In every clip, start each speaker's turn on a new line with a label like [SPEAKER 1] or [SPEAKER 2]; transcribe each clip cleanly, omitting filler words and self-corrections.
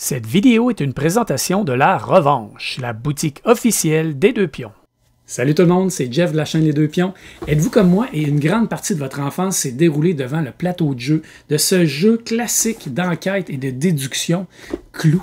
[SPEAKER 1] Cette vidéo est une présentation de La Revanche, la boutique officielle des Deux Pions. Salut tout le monde, c'est Jeff de la chaîne Les Deux Pions. Êtes-vous comme moi et une grande partie de votre enfance s'est déroulée devant le plateau de jeu de ce jeu classique d'enquête et de déduction, Clou?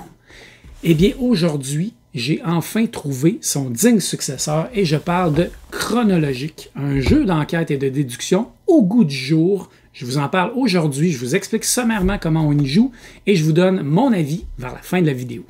[SPEAKER 1] Eh bien aujourd'hui, j'ai enfin trouvé son digne successeur et je parle de Chronologique, un jeu d'enquête et de déduction au goût du jour. Je vous en parle aujourd'hui, je vous explique sommairement comment on y joue et je vous donne mon avis vers la fin de la vidéo.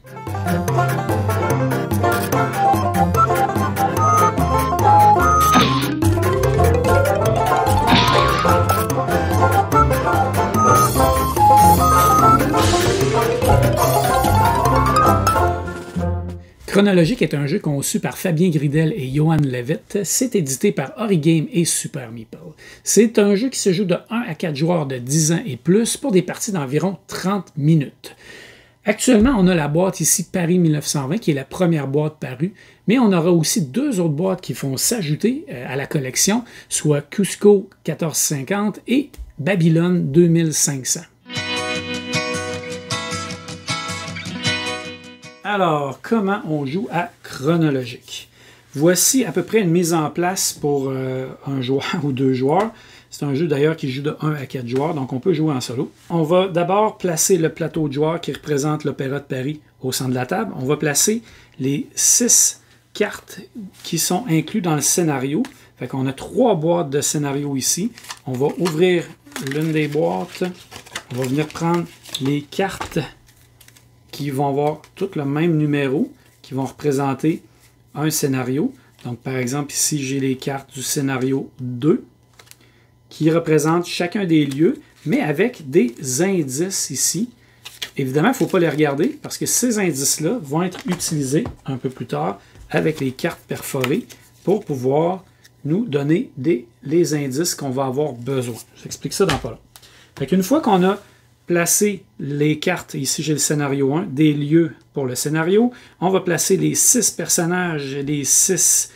[SPEAKER 1] Chronologique est un jeu conçu par Fabien Gridel et Johan Levitt. C'est édité par Origame et Super Meeple. C'est un jeu qui se joue de 1 à 4 joueurs de 10 ans et plus pour des parties d'environ 30 minutes. Actuellement, on a la boîte ici Paris 1920 qui est la première boîte parue, mais on aura aussi deux autres boîtes qui vont s'ajouter à la collection, soit Cusco 1450 et Babylone 2500. Alors, comment on joue à Chronologique? Voici à peu près une mise en place pour un joueur ou deux joueurs. C'est un jeu d'ailleurs qui joue de 1 à 4 joueurs, donc on peut jouer en solo. On va d'abord placer le plateau de joueurs qui représente l'Opéra de Paris au centre de la table. On va placer les 6 cartes qui sont incluses dans le scénario. Fait qu'on a 3 boîtes de scénario ici. On va ouvrir l'une des boîtes. On va venir prendre les cartes qui vont avoir tout le même numéro, qui vont représenter un scénario. Donc, par exemple, ici, j'ai les cartes du scénario 2, qui représentent chacun des lieux, mais avec des indices ici. Évidemment, il ne faut pas les regarder, parce que ces indices-là vont être utilisés un peu plus tard avec les cartes perforées pour pouvoir nous donner les indices qu'on va avoir besoin. J'explique ça dans pas long. Fait qu'une fois qu'on a placer les cartes, ici j'ai le scénario 1, des lieux pour le scénario. On va placer les 6 personnages, les 6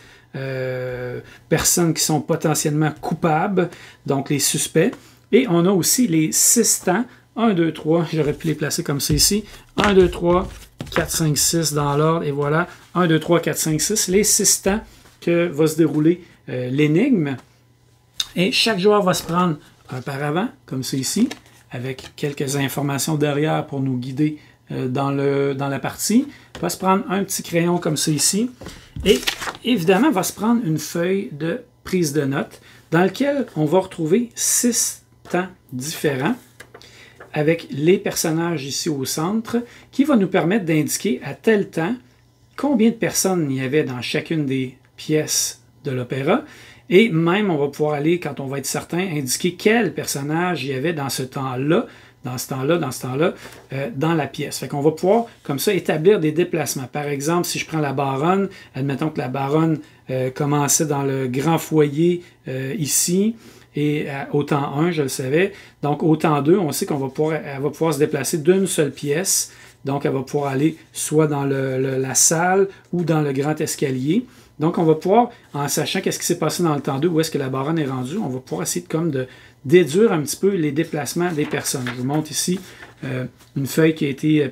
[SPEAKER 1] personnes qui sont potentiellement coupables, donc les suspects. Et on a aussi les 6 temps, 1, 2, 3, j'aurais pu les placer comme ça ici, 1, 2, 3, 4, 5, 6 dans l'ordre, et voilà, 1, 2, 3, 4, 5, 6, les 6 temps que va se dérouler l'énigme. Et chaque joueur va se prendre un paravent, comme ça ici, avec quelques informations derrière pour nous guider dans la partie. Il va se prendre un petit crayon comme ça ici. Et évidemment, il va se prendre une feuille de prise de notes dans laquelle on va retrouver 6 temps différents avec les personnages ici au centre qui va nous permettre d'indiquer à tel temps combien de personnes il y avait dans chacune des pièces de l'opéra. Et même, on va pouvoir aller, quand on va être certain, indiquer quel personnage il y avait dans ce temps-là, dans ce temps-là, dans ce temps-là, dans la pièce. Fait qu'on va pouvoir, comme ça, établir des déplacements. Par exemple, si je prends la baronne, admettons que la baronne commençait dans le grand foyer ici, et au temps 1, je le savais. Donc, au temps 2, on sait qu'elle va pouvoir se déplacer d'une seule pièce. Donc, elle va pouvoir aller soit dans la salle ou dans le grand escalier. Donc, on va pouvoir, en sachant qu'est-ce qui s'est passé dans le temps 2, où est-ce que la baronne est rendue, on va pouvoir essayer de déduire un petit peu les déplacements des personnes. Je vous montre ici une feuille qui a été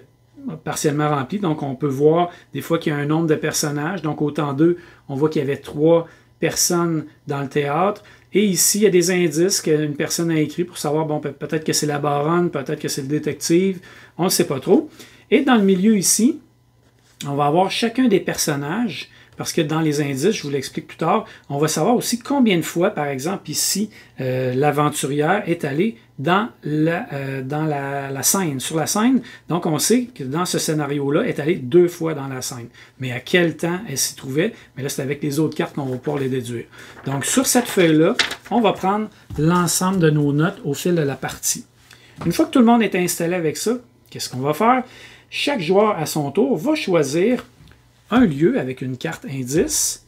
[SPEAKER 1] partiellement remplie. Donc, on peut voir des fois qu'il y a un nombre de personnages. Donc, au temps 2, on voit qu'il y avait 3 personnes dans le théâtre. Et ici, il y a des indices qu'une personne a écrit pour savoir, bon, peut-être que c'est la baronne, peut-être que c'est le détective, on ne sait pas trop. Et dans le milieu ici, on va avoir chacun des personnages. Parce que dans les indices, je vous l'explique plus tard, on va savoir aussi combien de fois, par exemple, ici, l'aventurière est allée dans la scène, sur la scène. Donc, on sait que dans ce scénario-là, elle est allée 2 fois dans la scène. Mais à quel temps elle s'y trouvait? Mais là, c'est avec les autres cartes qu'on va pouvoir les déduire. Donc, sur cette feuille-là, on va prendre l'ensemble de nos notes au fil de la partie. Une fois que tout le monde est installé avec ça, qu'est-ce qu'on va faire? Chaque joueur, à son tour, va choisir un lieu avec une carte indice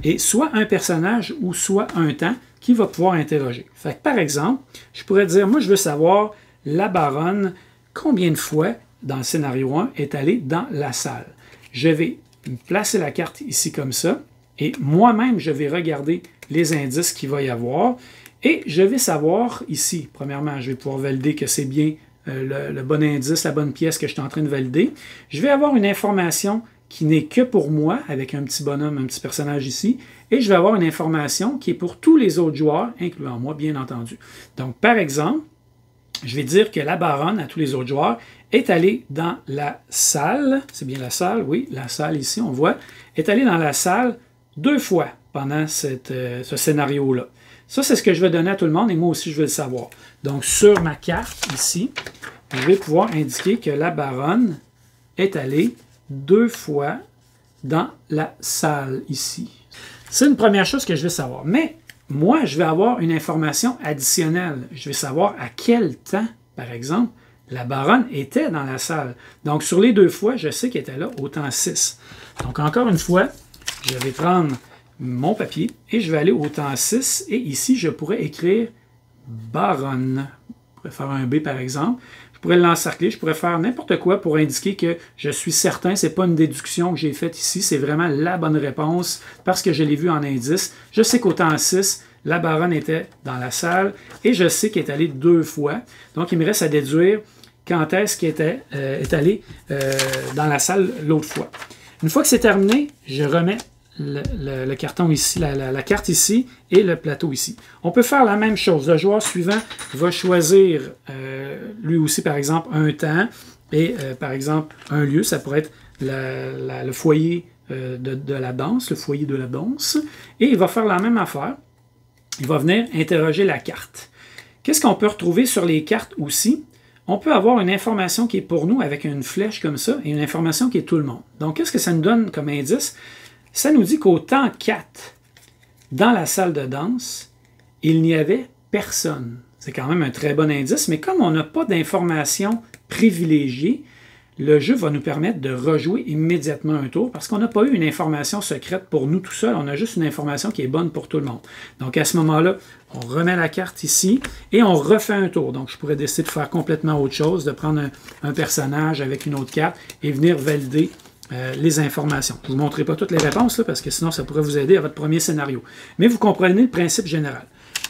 [SPEAKER 1] et soit un personnage ou soit un temps qui va pouvoir interroger. Fait que, par exemple, je pourrais dire, moi je veux savoir la baronne combien de fois dans le scénario 1 est allée dans la salle. Je vais placer la carte ici comme ça et moi-même je vais regarder les indices qu'il va y avoir et je vais savoir ici, premièrement, je vais pouvoir valider que c'est bien le bon indice, la bonne pièce que je suis en train de valider. Je vais avoir une information qui n'est que pour moi, avec un petit bonhomme, un petit personnage ici, et je vais avoir une information qui est pour tous les autres joueurs, incluant moi, bien entendu. Donc, par exemple, je vais dire que la baronne, à tous les autres joueurs, est allée dans la salle, c'est bien la salle, oui, la salle ici, on voit, est allée dans la salle 2 fois pendant ce scénario-là. Ça, c'est ce que je vais donner à tout le monde, et moi aussi, je vais le savoir. Donc, sur ma carte, ici, je vais pouvoir indiquer que la baronne est allée 2 fois dans la salle, ici. C'est une première chose que je vais savoir. Mais moi, je vais avoir une information additionnelle. Je vais savoir à quel temps, par exemple, la baronne était dans la salle. Donc, sur les 2 fois, je sais qu'elle était là au temps 6. Donc, encore une fois, je vais prendre mon papier et je vais aller au temps 6. Et ici, je pourrais écrire baronne. Je pourrais faire un B, par exemple. Je pourrais l'encercler, je pourrais faire n'importe quoi pour indiquer que je suis certain, ce n'est pas une déduction que j'ai faite ici, c'est vraiment la bonne réponse parce que je l'ai vu en indice. Je sais qu'au temps 6, la baronne était dans la salle et je sais qu'elle est allée 2 fois. Donc, il me reste à déduire quand est-ce qu'elle est allée dans la salle l'autre fois. Une fois que c'est terminé, je remets le carton ici, la carte ici et le plateau ici. On peut faire la même chose. Le joueur suivant va choisir lui aussi, par exemple, un temps et, par exemple, un lieu. Ça pourrait être le foyer de la danse, le foyer de la danse. Et il va faire la même affaire. Il va venir interroger la carte. Qu'est-ce qu'on peut retrouver sur les cartes aussi? On peut avoir une information qui est pour nous avec une flèche comme ça et une information qui est tout le monde. Donc, qu'est-ce que ça nous donne comme indice? Ça nous dit qu'au temps 4, dans la salle de danse, il n'y avait personne. C'est quand même un très bon indice, mais comme on n'a pas d'informations privilégiées, le jeu va nous permettre de rejouer immédiatement un tour parce qu'on n'a pas eu une information secrète pour nous tout seul, on a juste une information qui est bonne pour tout le monde. Donc à ce moment-là, on remet la carte ici et on refait un tour. Donc je pourrais décider de faire complètement autre chose, de prendre un personnage avec une autre carte et venir valider les informations. Je ne vous montrerai pas toutes les réponses là, parce que sinon ça pourrait vous aider à votre premier scénario. Mais vous comprenez le principe général.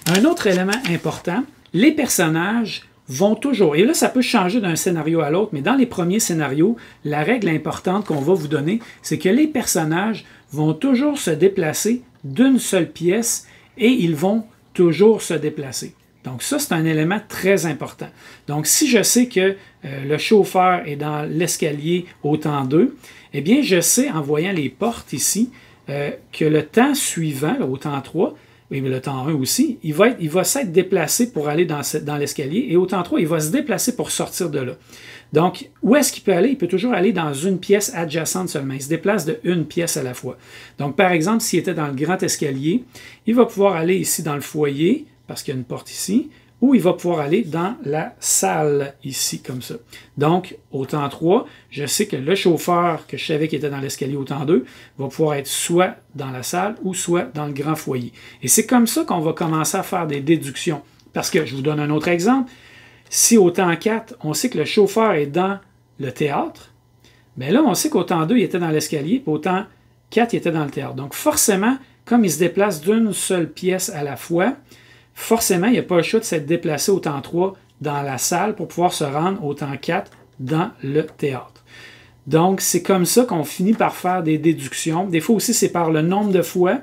[SPEAKER 1] Un autre élément important, les personnages vont toujours, et là ça peut changer d'un scénario à l'autre, mais dans les premiers scénarios, la règle importante qu'on va vous donner, c'est que les personnages vont toujours se déplacer d'une seule pièce et ils vont toujours se déplacer. Donc ça, c'est un élément très important. Donc si je sais que le chauffeur est dans l'escalier au temps 2, eh bien je sais en voyant les portes ici que le temps suivant, là, au temps 3, et le temps 1 aussi, il va s'être déplacé pour aller dans l'escalier et au temps 3, il va se déplacer pour sortir de là. Donc, où est-ce qu'il peut aller? Il peut toujours aller dans une pièce adjacente seulement. Il se déplace de une pièce à la fois. Donc, par exemple, s'il était dans le grand escalier, il va pouvoir aller ici dans le foyer, parce qu'il y a une porte ici, ou il va pouvoir aller dans la salle ici, comme ça. Donc, au temps 3, je sais que le chauffeur que je savais qui était dans l'escalier au temps 2 va pouvoir être soit dans la salle ou soit dans le grand foyer. Et c'est comme ça qu'on va commencer à faire des déductions. Parce que, je vous donne un autre exemple, si au temps 4, on sait que le chauffeur est dans le théâtre, bien là, on sait qu'au temps 2, il était dans l'escalier, puis au temps 4, il était dans le théâtre. Donc, forcément, comme il se déplace d'une seule pièce à la fois, forcément, il n'y a pas le choix de s'être déplacé au temps 3 dans la salle pour pouvoir se rendre au temps 4 dans le théâtre. Donc, c'est comme ça qu'on finit par faire des déductions. Des fois aussi, c'est par le nombre de fois.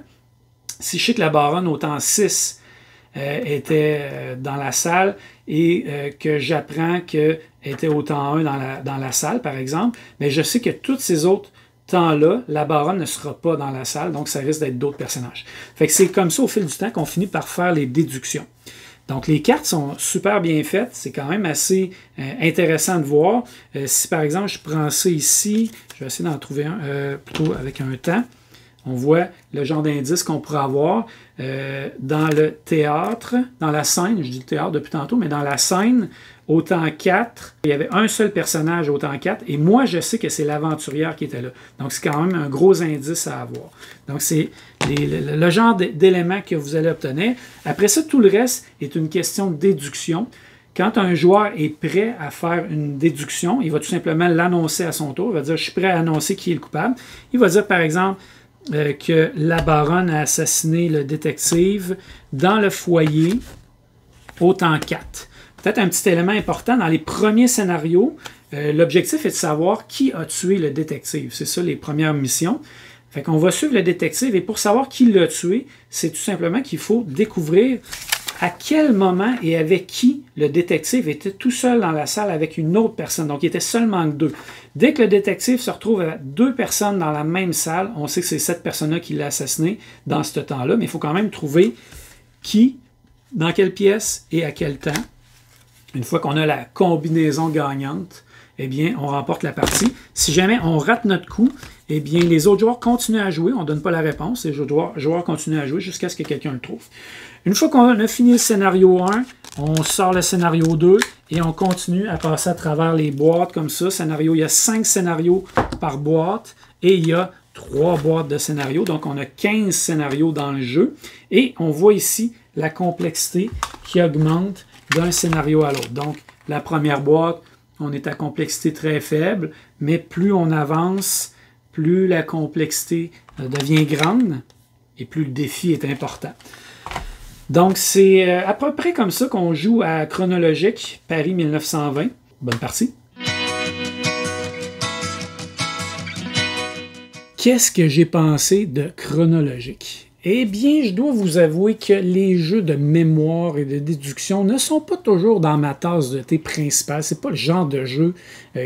[SPEAKER 1] Si je sais que la baronne au temps 6 était dans la salle et que j'apprends qu'elle était au temps 1 dans la salle, par exemple, mais je sais que tous ces autres temps-là, la baronne ne sera pas dans la salle, donc ça risque d'être d'autres personnages. Fait que c'est comme ça au fil du temps qu'on finit par faire les déductions. Donc les cartes sont super bien faites, c'est quand même assez intéressant de voir. Si par exemple je prends ça ici, je vais essayer d'en trouver un plutôt avec un temps, on voit le genre d'indice qu'on pourrait avoir dans le théâtre, dans la scène, je dis théâtre depuis tantôt, mais dans la scène, au temps 4, il y avait un seul personnage au temps 4, et moi, je sais que c'est l'aventurière qui était là. Donc, c'est quand même un gros indice à avoir. Donc, c'est le genre d'éléments que vous allez obtenir. Après ça, tout le reste est une question de déduction. Quand un joueur est prêt à faire une déduction, il va tout simplement l'annoncer à son tour. Il va dire « Je suis prêt à annoncer qui est le coupable ». Il va dire, par exemple, que la baronne a assassiné le détective dans le foyer au temps 4. Peut-être un petit élément important, dans les premiers scénarios, l'objectif est de savoir qui a tué le détective. C'est ça les premières missions. Fait qu'on va suivre le détective et pour savoir qui l'a tué, c'est tout simplement qu'il faut découvrir à quel moment et avec qui le détective était tout seul dans la salle avec une autre personne. Donc, il était seulement deux. Dès que le détective se retrouve avec deux personnes dans la même salle, on sait que c'est cette personne-là qui l'a assassiné dans ce temps-là, mais il faut quand même trouver qui, dans quelle pièce et à quel temps. Une fois qu'on a la combinaison gagnante, eh bien, on remporte la partie. Si jamais on rate notre coup, eh bien, les autres joueurs continuent à jouer. On ne donne pas la réponse. Les joueurs continuent à jouer jusqu'à ce que quelqu'un le trouve. Une fois qu'on a fini le scénario 1, on sort le scénario 2 et on continue à passer à travers les boîtes comme ça. Il y a 5 scénarios par boîte et il y a 3 boîtes de scénarios. Donc, on a 15 scénarios dans le jeu. Et on voit ici la complexité qui augmente d'un scénario à l'autre. Donc, la première boîte, on est à complexité très faible, mais plus on avance, plus la complexité devient grande et plus le défi est important. Donc, c'est à peu près comme ça qu'on joue à Chronologique, Paris 1920. Bonne partie. Qu'est-ce que j'ai pensé de Chronologique? Eh bien, je dois vous avouer que les jeux de mémoire et de déduction ne sont pas toujours dans ma tasse de thé principale. C'est pas le genre de jeu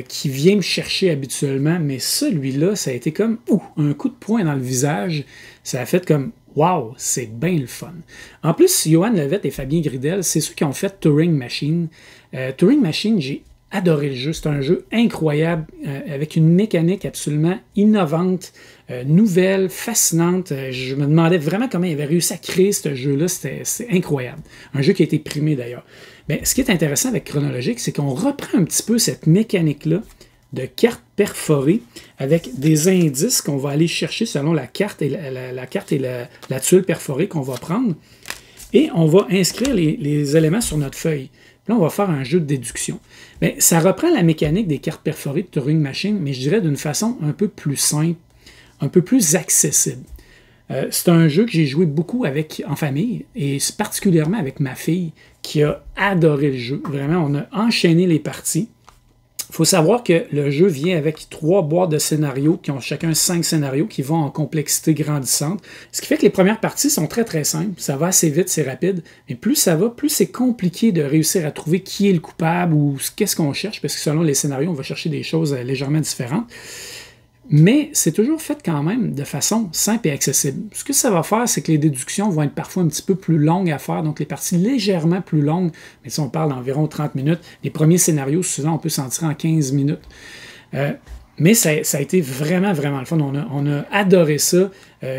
[SPEAKER 1] qui vient me chercher habituellement, mais celui-là, ça a été comme un coup de poing dans le visage. Ça a fait comme wow, c'est bien le fun. En plus, Johan Levette et Fabien Gridel, c'est ceux qui ont fait Turing Machine. Turing Machine, j'ai adoré le jeu. C'est un jeu incroyable avec une mécanique absolument innovante, nouvelle, fascinante. Je me demandais vraiment comment ils avaient réussi à créer ce jeu-là. C'est incroyable. Un jeu qui a été primé d'ailleurs. Mais ce qui est intéressant avec Chronologique, c'est qu'on reprend un petit peu cette mécanique-là de cartes perforées avec des indices qu'on va aller chercher selon la carte et la tuile perforée qu'on va prendre. Et on va inscrire les éléments sur notre feuille. Puis là, on va faire un jeu de déduction. Bien, ça reprend la mécanique des cartes perforées de Turing Machine, mais je dirais d'une façon un peu plus simple, un peu plus accessible. C'est un jeu que j'ai joué beaucoup en famille, et particulièrement avec ma fille, qui a adoré le jeu. Vraiment, on a enchaîné les parties. Il faut savoir que le jeu vient avec 3 boîtes de scénarios qui ont chacun 5 scénarios qui vont en complexité grandissante. Ce qui fait que les premières parties sont très très simples. Ça va assez vite, c'est rapide. Mais plus ça va, plus c'est compliqué de réussir à trouver qui est le coupable ou qu'est-ce qu'on cherche, parce que selon les scénarios, on va chercher des choses légèrement différentes. Mais c'est toujours fait quand même de façon simple et accessible. Ce que ça va faire, c'est que les déductions vont être parfois un petit peu plus longues à faire, donc les parties légèrement plus longues, mais si on parle d'environ 30 minutes, les premiers scénarios, souvent, on peut s'en tirer en 15 minutes. Mais ça a été vraiment, vraiment le fun. On a adoré ça.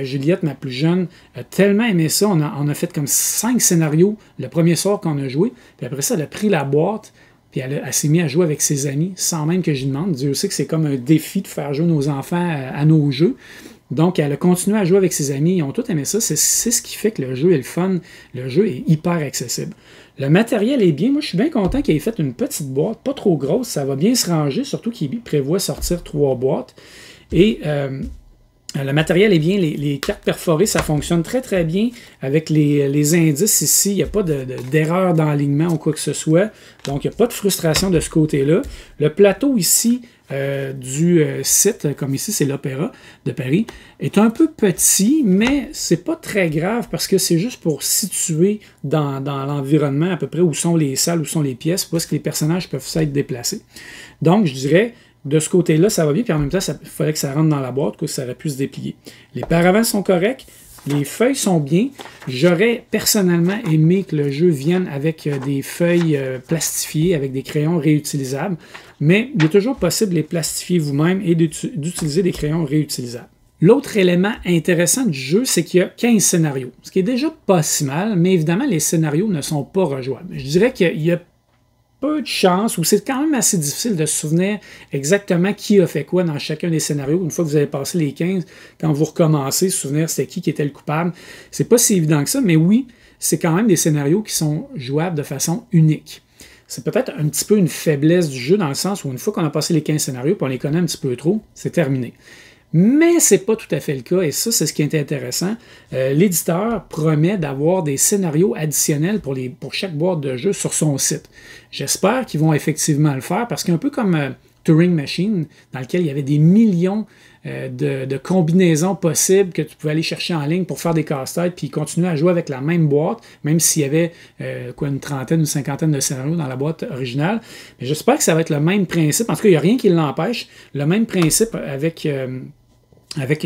[SPEAKER 1] Juliette, ma plus jeune, a tellement aimé ça. On a fait comme 5 scénarios le premier soir qu'on a joué, puis après ça, elle a pris la boîte, puis elle s'est mise à jouer avec ses amis, sans même que j'y demande. Dieu sait que c'est comme un défi de faire jouer nos enfants à nos jeux. Donc, elle a continué à jouer avec ses amis. Ils ont tous aimé ça. C'est ce qui fait que le jeu est le fun. Le jeu est hyper accessible. Le matériel est bien. Moi, je suis bien content qu'il ait fait une petite boîte, pas trop grosse. Ça va bien se ranger, surtout qu'il prévoit sortir 3 boîtes. Et le matériel est bien, les cartes perforées, ça fonctionne très très bien avec les indices ici. Il n'y a pas d'erreur d'enlignement ou quoi que ce soit. Donc, il n'y a pas de frustration de ce côté-là. Le plateau ici du site, comme ici, c'est l'Opéra de Paris, est un peu petit, mais c'est pas très grave parce que c'est juste pour situer dans l'environnement à peu près où sont les salles, où sont les pièces, où est-ce que les personnages peuvent s'être déplacés. Donc, je dirais, de ce côté-là, ça va bien, puis en même temps, il fallait que ça rentre dans la boîte, que ça aurait pu se déplier. Les paravents sont corrects, les feuilles sont bien. J'aurais personnellement aimé que le jeu vienne avec des feuilles plastifiées, avec des crayons réutilisables, mais il est toujours possible de les plastifier vous-même et d'utiliser des crayons réutilisables. L'autre élément intéressant du jeu, c'est qu'il y a 15 scénarios, ce qui est déjà pas si mal, mais évidemment, les scénarios ne sont pas rejouables. Je dirais qu'il y a peu de chance, ou c'est quand même assez difficile de se souvenir exactement qui a fait quoi dans chacun des scénarios. Une fois que vous avez passé les 15, quand vous recommencez, se souvenir c'était qui était le coupable. C'est pas si évident que ça, mais oui, c'est quand même des scénarios qui sont jouables de façon unique. C'est peut-être un petit peu une faiblesse du jeu dans le sens où une fois qu'on a passé les 15 scénarios et on les connaît un petit peu trop, c'est terminé. Mais ce n'est pas tout à fait le cas, et ça, c'est ce qui est intéressant. L'éditeur promet d'avoir des scénarios additionnels pour chaque boîte de jeu sur son site. J'espère qu'ils vont effectivement le faire, parce qu'un peu comme Turing Machine, dans lequel il y avait des millions de combinaisons possibles que tu pouvais aller chercher en ligne pour faire des casse-têtes, puis continuer à jouer avec la même boîte, même s'il y avait une trentaine ou cinquantaine de scénarios dans la boîte originale. Mais j'espère que ça va être le même principe. En tout cas, il n'y a rien qui l'empêche. Le même principe avec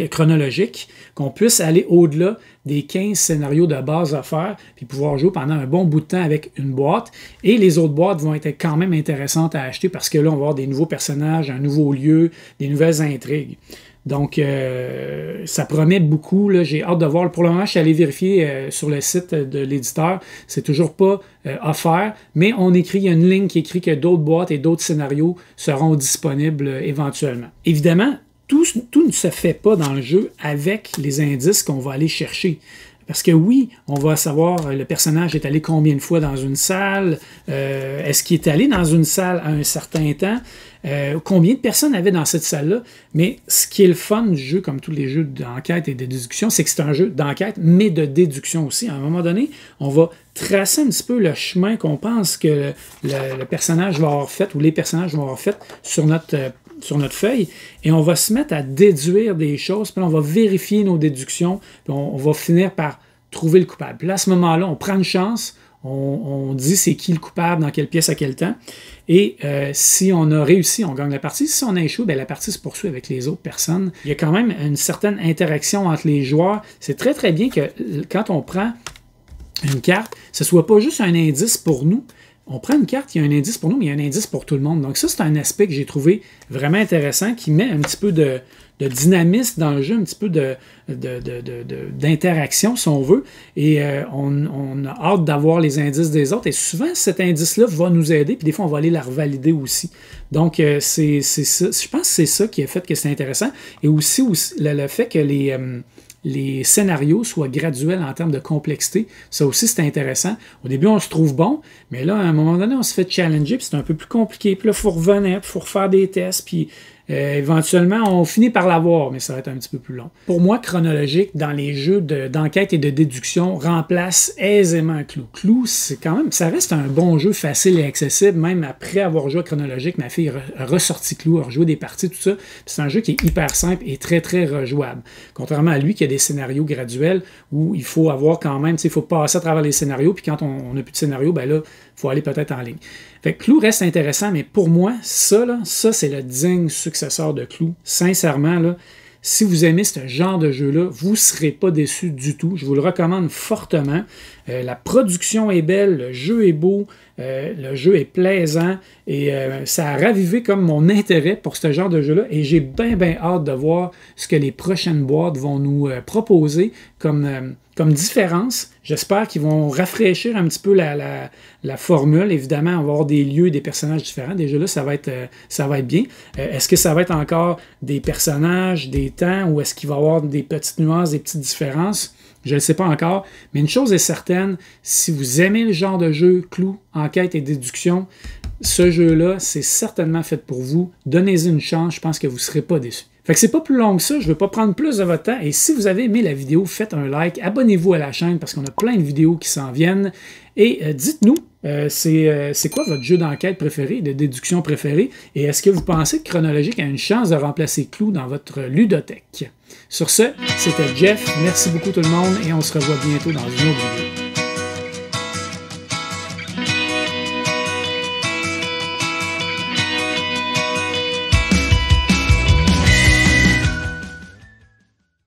[SPEAKER 1] Chronologique, qu'on puisse aller au-delà des 15 scénarios de base à faire, puis pouvoir jouer pendant un bon bout de temps avec une boîte. Et les autres boîtes vont être quand même intéressantes à acheter parce que là, on va avoir des nouveaux personnages, un nouveau lieu, des nouvelles intrigues. Donc, ça promet beaucoup. J'ai hâte de voir. Pour le moment, je suis allé vérifier sur le site de l'éditeur. C'est toujours pas offert, mais il y a une ligne qui écrit que d'autres boîtes et d'autres scénarios seront disponibles éventuellement. Évidemment, tout ne se fait pas dans le jeu avec les indices qu'on va aller chercher. Parce que oui, on va savoir le personnage est allé combien de fois dans une salle, est-ce qu'il est allé dans une salle à un certain temps, combien de personnes avaient dans cette salle-là. Mais ce qui est le fun du jeu, comme tous les jeux d'enquête et de déduction, c'est que c'est un jeu d'enquête, mais de déduction aussi. À un moment donné, on va tracer un petit peu le chemin qu'on pense que le personnage va avoir fait, ou les personnages vont avoir fait sur notre feuille, et on va se mettre à déduire des choses, puis on va vérifier nos déductions, puis on va finir par trouver le coupable. Puis là, à ce moment-là, on prend une chance, on dit c'est qui le coupable, dans quelle pièce, à quel temps, et si on a réussi, on gagne la partie. Si on a échoué, bien, la partie se poursuit avec les autres personnes. Il y a quand même une certaine interaction entre les joueurs. C'est très, très bien que quand on prend une carte, ce ne soit pas juste un indice pour nous. On prend une carte, il y a un indice pour nous, mais il y a un indice pour tout le monde. Donc ça, c'est un aspect que j'ai trouvé vraiment intéressant, qui met un petit peu de dynamisme dans le jeu, un petit peu d'interaction, si on veut. Et on a hâte d'avoir les indices des autres. Et souvent, cet indice-là va nous aider, puis des fois, on va aller la revalider aussi. Donc, c'est ça. Je pense que c'est ça qui a fait que c'est intéressant. Et aussi le fait que les scénarios soient graduels en termes de complexité. Ça aussi, c'est intéressant. Au début, on se trouve bon, mais là, à un moment donné, on se fait challenger, puis c'est un peu plus compliqué. Puis là, il faut revenir, puis il faut refaire des tests, puis éventuellement, on finit par l'avoir, mais ça va être un petit peu plus long. Pour moi, Chronologique, dans les jeux d'enquête et de déduction, remplace aisément Clou. Clou, c'est quand même, ça reste un bon jeu facile et accessible, même après avoir joué à Chronologique, ma fille a ressorti Clou, a rejoué des parties, tout ça. C'est un jeu qui est hyper simple et très, très rejouable. Contrairement à lui, qui a des scénarios graduels où il faut avoir quand même, il faut passer à travers les scénarios, puis quand on n'a plus de scénario, ben là, il faut aller peut-être en ligne. Fait que Clou reste intéressant, mais pour moi, ça c'est le digne successeur de Clou. Sincèrement, là, si vous aimez ce genre de jeu-là, vous ne serez pas déçus du tout. Je vous le recommande fortement. La production est belle, le jeu est beau, le jeu est plaisant et ça a ravivé comme mon intérêt pour ce genre de jeu-là et j'ai bien hâte de voir ce que les prochaines boîtes vont nous proposer comme différence. J'espère qu'ils vont rafraîchir un petit peu la formule. Évidemment, on va avoir des lieux, des personnages différents. Déjà là, ça va être bien. Est-ce que ça va être encore des personnages, des temps, ou est-ce qu'il va y avoir des petites nuances, des petites différences? Je ne le sais pas encore, mais une chose est certaine, si vous aimez le genre de jeu Clou, enquête et déduction, ce jeu-là, c'est certainement fait pour vous. Donnez-y une chance, je pense que vous ne serez pas déçus. Fait que c'est pas plus long que ça, je ne veux pas prendre plus de votre temps. Et si vous avez aimé la vidéo, faites un like, abonnez-vous à la chaîne parce qu'on a plein de vidéos qui s'en viennent. Et dites-nous, c'est quoi votre jeu d'enquête préféré, de déduction préféré? Et est-ce que vous pensez que Chronologique a une chance de remplacer Clou dans votre ludothèque? Sur ce, c'était Jeff. Merci beaucoup tout le monde et on se revoit bientôt dans une autre vidéo.